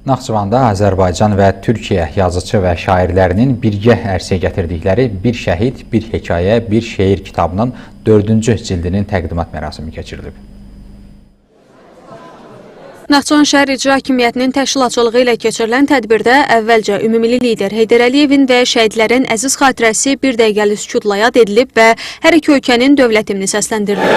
Naxçıvanda Azərbaycan və Türkiyə yazıçı və şairlərinin birgə ərsəyə gətirdikləri Bir şəhid, bir hekayə, bir şeir kitabının 4-cü cildinin təqdimat mərasimi keçirilib. Naxçıvan şəhər İcra Hakimiyyətinin təşkilatçılığı ilə keçirilən tədbirdə əvvəlcə ümummilli lider Heydər Əliyevin və şəhidlərin əziz xatirəsi bir dəqiqəlik sükutla yad edilib və hər iki ölkənin dövlət himni səsləndirilib.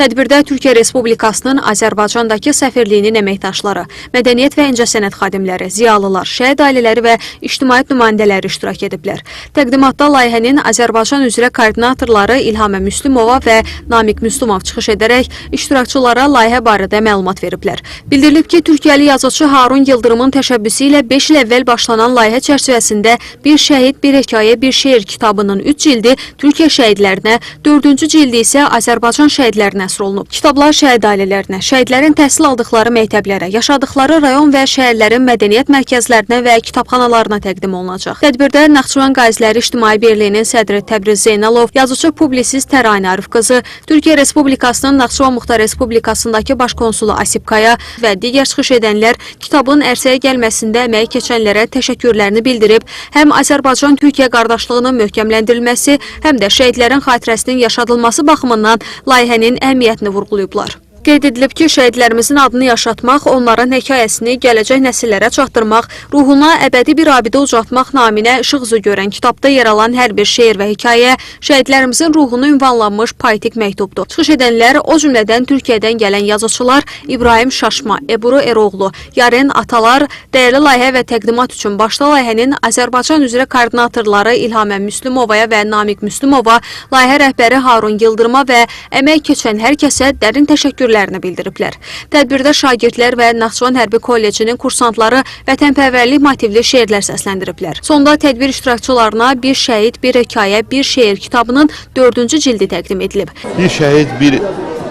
Tədbirdə Türkiyə Respublikasının Azərbaycandakı səfirliyinin əməkdaşları, mədəniyyət və incəsənət xadimləri, ziyalılar, şəhid ailələri və ictimaiyyət nümayəndələri iştirak ediblər. Təqdimatda layihənin Azərbaycan üzrə koordinatorları İlhamə Müslümova və Namiq Müslümov çıxış edərək iştirakçılara layihə barədə məlumat veriblər. Bildirilib ki, Türkiyəli yazıçı Harun Yıldırımın təşəbbüsü ilə 5 il əvvəl başlanan layihə çərçivəsində Bir şəhid, bir hekayə, bir şeir kitabının 3 cildi Türkiyə şəhidlərinə, 4-cü cildi isə Azərbaycan şəhidlərinə olunub. Kitablar şəhid ailələrinə, şəhidlərin təhsil aldıqları məktəblərə, yaşadıkları rayon və şəhərlərin mədəniyyət mərkəzlərinə və kitabxanalarına təqdim olunacaq. Tədbirdə Naxçıvan Qaziləri İctimai Birliyinin sədri Təbriz Zeynalov, yazıcı publisist Təraynə Arif qızı, Türkiyə Respublikasının Naxçıvan Muxtar Respublikasındakı baş konsulu Asip Kaya və digər çıxış edənlər kitabın ərsəyə gəlməsində əməyi keçənlərə təşəkkürlərini bildirib, həm Azərbaycan-Türkiyə qardaşlığının möhkəmləndirilməsi, həm də şəhidlərin xatirəsinin yaşadılması baxımından layihənin əhəmiyyətini vurğulayıblar. Qeyd edilib ki, şəhidlərimizin adını yaşatmaq, onların hekayəsini gələcək nəsillərə çatdırmaq, ruhuna əbədi bir abidə ucatmaq naminə işıq üzü görən kitabda yer alan hər bir şeir və hekayə şəhidlərimizin ruhunu ünvanlanmış poetik məktubdur. Çıxış edənlər, o cümlədən Türkiyədən gələn yazıçılar İbrahim Şaşma, Ebru Eroğlu, Yaren Atalar, dəyərli layihə və təqdimat üçün başda layihənin Azərbaycan üzrə koordinatorları İlhamə Müslümovaya və Namiq Müslümova, layihə rəhbəri Harun Yıldırıma və əmək keçən hər kəsə dərin təşəkkür bildiriblər. Tədbirdə şagirdlər və Naxçıvan Hərbi Kollecinin kursantları vətənpərvərlik motivli şeirlər səsləndiriblər. Sonda tədbir iştirakçılarına Bir şəhid, bir hekayə, bir şeir kitabının 4-cü cildi təqdim edilib. Bir şəhid, bir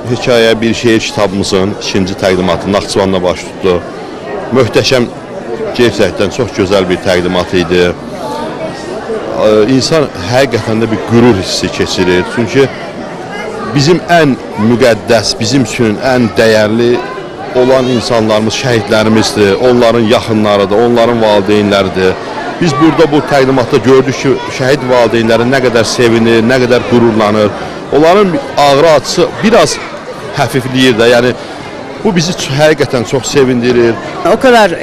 hekayə, bir şeir kitabımızın 2-ci təqdimatı Naxçıvanda baş tutdu. Möhtəşəm, gerçəkdən çox gözəl bir təqdimat idi. İnsan həqiqətən də bir qürur hissi keçirir. Çünki bizim ən müqəddəs, bizim üçün ən dəyərli olan insanlarımız şəhidlərimizdir, onların yaxınlarıdır, onların valideynləridir. Biz burada bu təqdimatda gördük ki, şəhid valideynləri nə qədər sevinir, nə qədər qürurlanır. Onların ağrı acısı biraz həfifliyir də, yəni bu bizi həqiqətən çox sevindirir. O kadar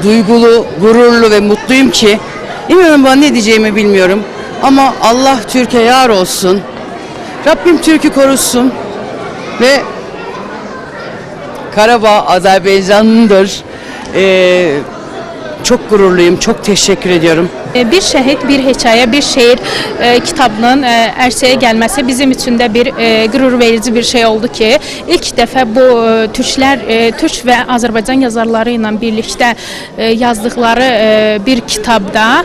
duygulu, gururlu ve mutluyum ki, inanın bana ne diyeceğimi bilmiyorum. Ama Allah Türkiye yar olsun. Rabbim Türk'ü korusun ve Karabağ Azerbaycan'dır. Çok gururluyum, çok teşekkür ediyorum. Bir şəhid, bir hekayə, bir şeir kitabının ərsəyə gəlməsi bizim üçün də bir qürur verici bir şey oldu ki, ilk dəfə bu Türk və Azərbaycan yazarları ilə birlikdə yazdıqları bir kitabda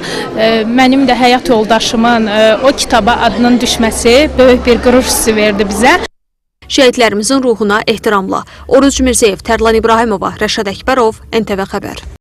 mənim də həyat yoldaşımın o kitaba adının düşməsi böyük bir qürur hissi verdi bizə. Şəhidlərimizin ruhuna ehtiramla. Oruc Mirzəyev, Tərlan İbrahimova, Rəşad Əkbərov, NTV Xəbər.